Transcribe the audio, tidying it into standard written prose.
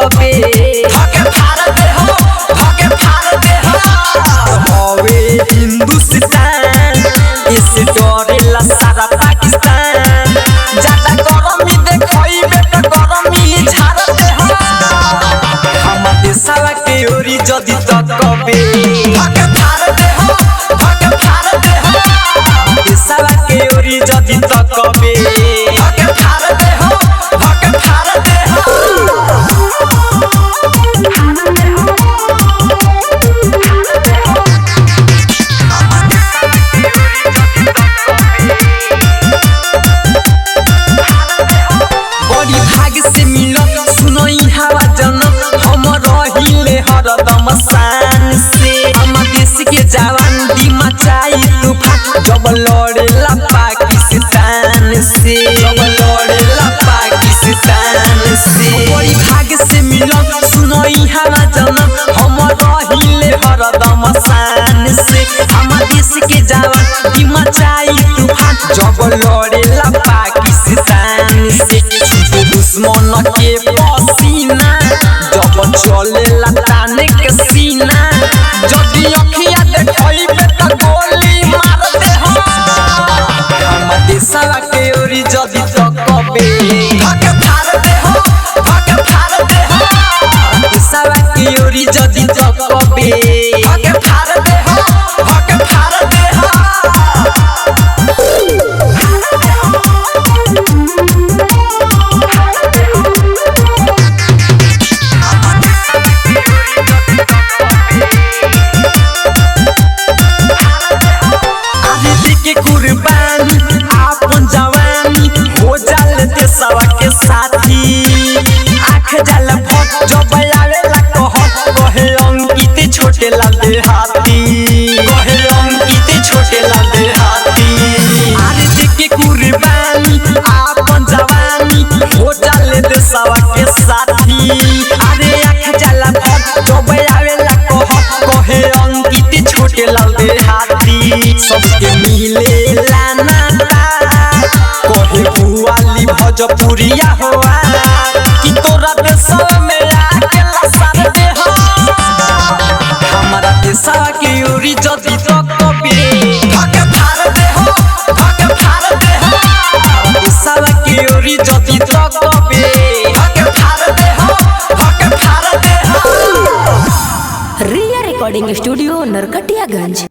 कबे धके फाड़ दे हो हवे हिंदुस्तान इसे डरेला सारा पाकिस्तान ज्यादा गरमी देखइबे त गरमी झाड़ दे हो हम देशवा के ओरी जदी तकबे धके फाड़ दे हो देशवा के ओरी जदी तकबे धके फाड़ दे हो बड़ी भाग से मिलत सुनई हवा जनम हम रहिले हरदम शान से हम देश के जवान दी मचाई तूफान जब लड़ेला पाकिस्तान से बड़ी भाग से मिलत सुनई हवा जनम हम रहिले हरदम शान से हम देश के जवान दी मचाई तूफान जब लड़ेला पाकिस्तान से दुश्मन के पसीना जब चलेला ताने के सीना जदी अखिया देखइबे त गोली मार दे हो हम देशवा के ओरी जदी तकबे धके फाड़ दे हो देशवा के ओरी जदी तकबे धके फाड़ दे हो के कुर्बानी आपन जवानी हो जाले देशवा के साथी आँख जाल भट जब आवेला कहे अंकित छोटे लाल देहाती अरे देखे कुर्बानी आपन जवानी हो जाले देशवा के साथी अरे आँख जाल भट जब आवेला कहे अंकित छोटे लाल देहाती सबके मिले लाना कहे बुआली भोजपुरिया होआ कि तोरा देशवा में आके लसार दे हो हमारा देशवा के ओरी जदी तकबे धके फाड़ दे हो देशवा के ओरी जदी तकबे धके फाड़ दे हो रिया रिकॉर्डिंग स्टूडियो नरकटियागंज।